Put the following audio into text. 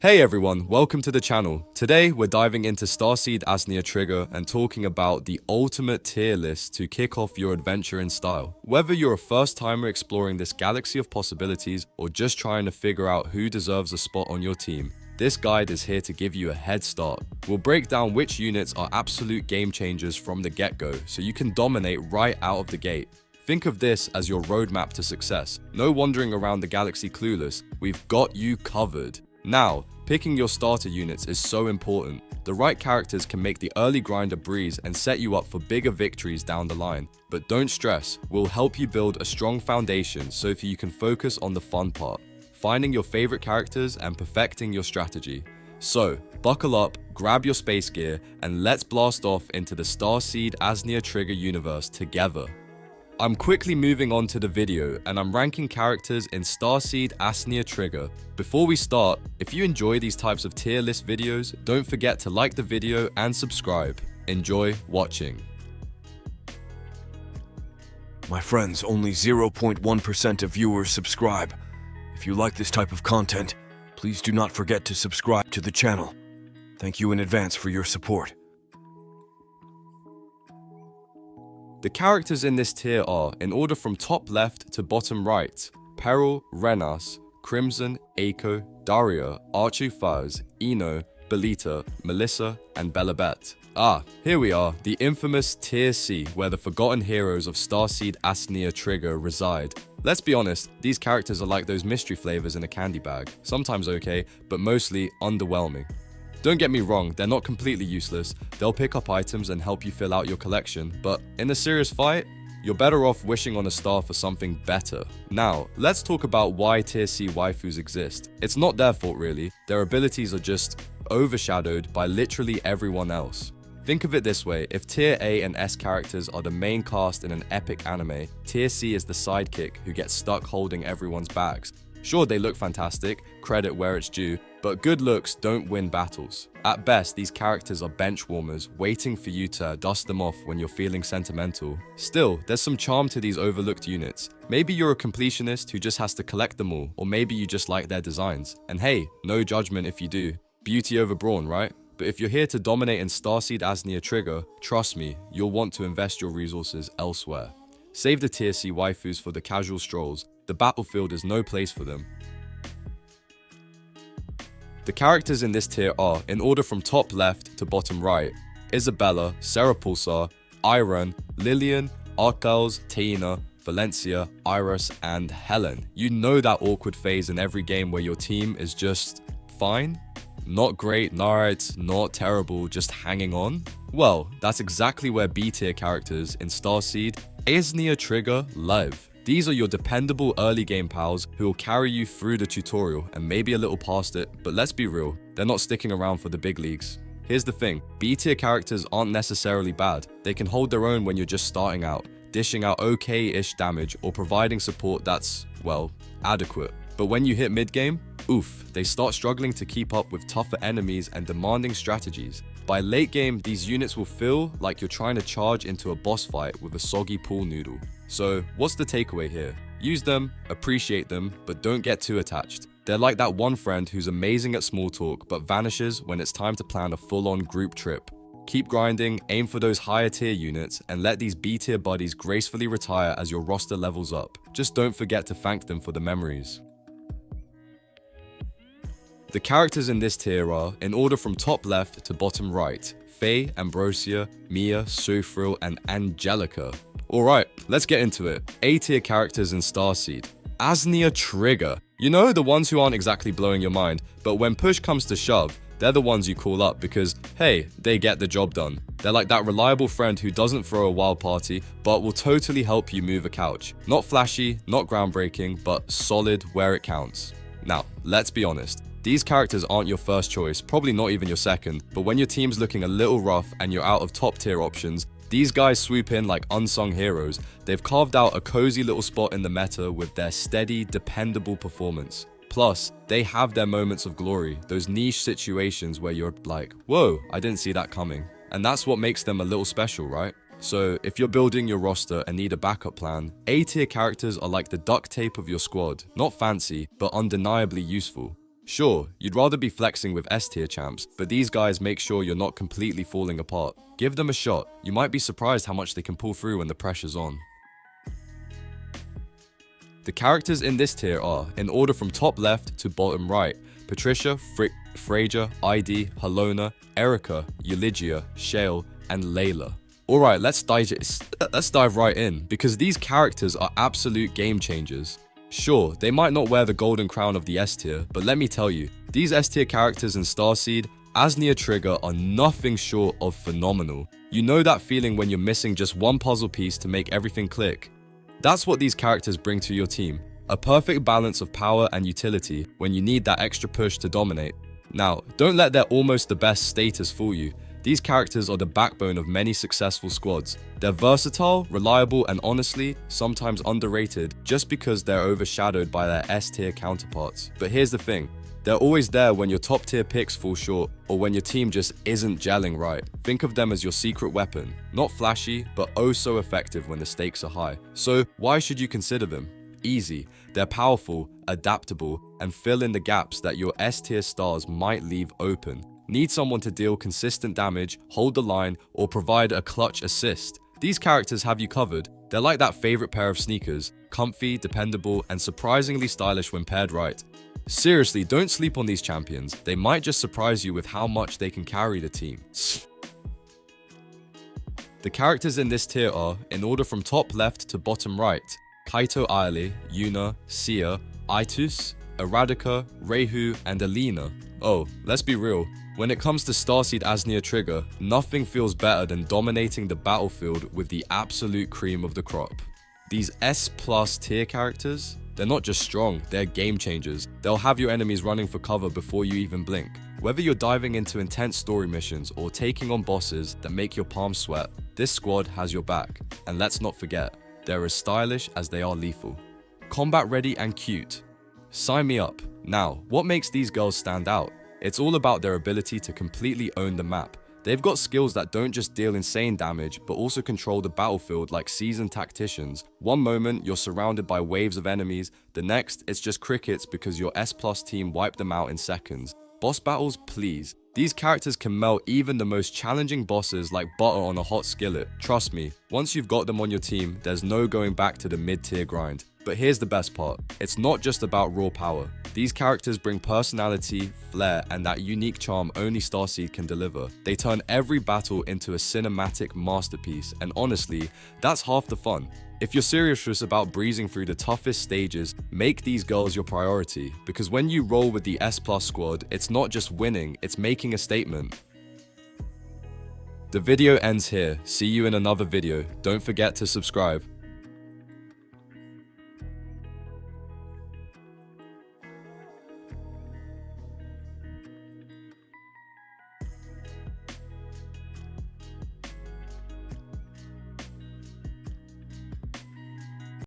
Hey everyone, welcome to the channel. Today we're diving into Starseed Asnia Trigger and talking about the ultimate tier list to kick off your adventure in style. Whether you're a first timer exploring this galaxy of possibilities or just trying to figure out who deserves a spot on your team, this guide is here to give you a head start. We'll break down which units are absolute game changers from the get-go so you can dominate right out of the gate. Think of this as your roadmap to success. No wandering around the galaxy clueless, we've got you covered. Now, picking your starter units is so important. The right characters can make the early grind a breeze and set you up for bigger victories down the line. But don't stress, we'll help you build a strong foundation so that you can focus on the fun part, finding your favorite characters and perfecting your strategy. So, buckle up, grab your space gear, and let's blast off into the Starseed Asnia Trigger universe together. I'm quickly moving on to the video and I'm ranking characters in Starseed Asnia Trigger. Before we start, if you enjoy these types of tier list videos, don't forget to like the video and subscribe. Enjoy watching. My friends, only 0.1% of viewers subscribe. If you like this type of content, please do not forget to subscribe to the channel. Thank you in advance for your support. The characters in this tier are, in order from top left to bottom right, Peril, Renas, Crimson, Aiko, Daria, Archufaz, Eno, Belita, Melissa, and Belabet. Here we are, the infamous Tier C, where the forgotten heroes of Starseed Asnia Trigger reside. Let's be honest, these characters are like those mystery flavors in a candy bag, sometimes okay, but mostly underwhelming. Don't get me wrong, they're not completely useless, they'll pick up items and help you fill out your collection, but in a serious fight, you're better off wishing on a star for something better. Now, let's talk about why Tier C waifus exist. It's not their fault really, their abilities are just overshadowed by literally everyone else. Think of it this way, if Tier A and S characters are the main cast in an epic anime, Tier C is the sidekick who gets stuck holding everyone's bags. Sure, they look fantastic, credit where it's due, but good looks don't win battles. At best, these characters are bench warmers, waiting for you to dust them off when you're feeling sentimental. Still, there's some charm to these overlooked units. Maybe you're a completionist who just has to collect them all, or maybe you just like their designs. And hey, no judgment if you do. Beauty over brawn, right? But if you're here to dominate in Starseed Asnia Trigger, trust me, you'll want to invest your resources elsewhere. Save the Tier C waifus for the casual strolls. The battlefield is no place for them. The characters in this tier are, in order from top left to bottom right, Isabella, Sarah Pulsar, Iron, Lillian, Arkells, Taina, Valencia, Iris, and Helen. You know that awkward phase in every game where your team is just fine? Not great, not terrible, just hanging on? Well, that's exactly where B tier characters in Starseed Asnia Trigger live. These are your dependable early game pals who will carry you through the tutorial and maybe a little past it, but let's be real, they're not sticking around for the big leagues. Here's the thing, B tier characters aren't necessarily bad. They can hold their own when you're just starting out, dishing out okay-ish damage or providing support that's, well, adequate. But when you hit mid-game, oof, they start struggling to keep up with tougher enemies and demanding strategies. By late game, these units will feel like you're trying to charge into a boss fight with a soggy pool noodle. So, what's the takeaway here? Use them, appreciate them, but don't get too attached. They're like that one friend who's amazing at small talk but vanishes when it's time to plan a full-on group trip. Keep grinding, aim for those higher tier units, and let these B tier buddies gracefully retire as your roster levels up. Just don't forget to thank them for the memories. The characters in this tier are, in order from top left to bottom right, Faye, Ambrosia, Mia, Sophril, and Angelica. Alright, let's get into it. A tier characters in Starseed Asnia Trigger. You know, the ones who aren't exactly blowing your mind, but when push comes to shove, they're the ones you call up because, hey, they get the job done. They're like that reliable friend who doesn't throw a wild party, but will totally help you move a couch. Not flashy, not groundbreaking, but solid where it counts. Now, let's be honest. These characters aren't your first choice, probably not even your second, but when your team's looking a little rough and you're out of top tier options, these guys swoop in like unsung heroes. They've carved out a cozy little spot in the meta with their steady, dependable performance. Plus, they have their moments of glory, those niche situations where you're like, whoa, I didn't see that coming. And that's what makes them a little special, right? So if you're building your roster and need a backup plan, A tier characters are like the duct tape of your squad. Not fancy, but undeniably useful. Sure, you'd rather be flexing with S tier champs, but these guys make sure you're not completely falling apart. Give them a shot, you might be surprised how much they can pull through when the pressure's on. The characters in this tier are, in order from top left to bottom right, Patricia, Fraser, ID, Halona, Erica, Euligia, Shale, and Layla. Alright, let's dive right in, because these characters are absolute game changers. Sure, they might not wear the golden crown of the S tier, but let me tell you, these S tier characters in Starseed Asnia Trigger are nothing short of phenomenal. You know that feeling when you're missing just one puzzle piece to make everything click? That's what these characters bring to your team. A perfect balance of power and utility when you need that extra push to dominate. Now, don't let their almost the best status fool you. These characters are the backbone of many successful squads. They're versatile, reliable, and honestly, sometimes underrated just because they're overshadowed by their S tier counterparts. But here's the thing, they're always there when your top tier picks fall short or when your team just isn't gelling right. Think of them as your secret weapon. Not flashy, but oh so effective when the stakes are high. So why should you consider them? Easy. They're powerful, adaptable, and fill in the gaps that your S tier stars might leave open. Need someone to deal consistent damage, hold the line, or provide a clutch assist? These characters have you covered. They're like that favorite pair of sneakers, comfy, dependable, and surprisingly stylish when paired right. Seriously, don't sleep on these champions. They might just surprise you with how much they can carry the team. The characters in this tier are, in order from top left to bottom right, Kaito Aile, Yuna, Sia, Itus, Eradika, Reihu, and Alina. Oh, let's be real. When it comes to Starseed Asnia Trigger, nothing feels better than dominating the battlefield with the absolute cream of the crop. These S+ tier characters, they're not just strong, they're game changers. They'll have your enemies running for cover before you even blink. Whether you're diving into intense story missions or taking on bosses that make your palms sweat, this squad has your back. And let's not forget, they're as stylish as they are lethal. Combat ready and cute. Sign me up. Now, what makes these girls stand out? It's all about their ability to completely own the map. They've got skills that don't just deal insane damage, but also control the battlefield like seasoned tacticians. One moment, you're surrounded by waves of enemies, the next, it's just crickets because your S+ team wiped them out in seconds. Boss battles, please. These characters can melt even the most challenging bosses like butter on a hot skillet. Trust me, once you've got them on your team, there's no going back to the mid-tier grind. But here's the best part, it's not just about raw power. These characters bring personality, flair, and that unique charm only Starseed can deliver. They turn every battle into a cinematic masterpiece, and honestly, that's half the fun. If you're serious about breezing through the toughest stages, make these girls your priority, because when you roll with the S+ squad, it's not just winning, it's making a statement. The video ends here. See you in another video. Don't forget to subscribe.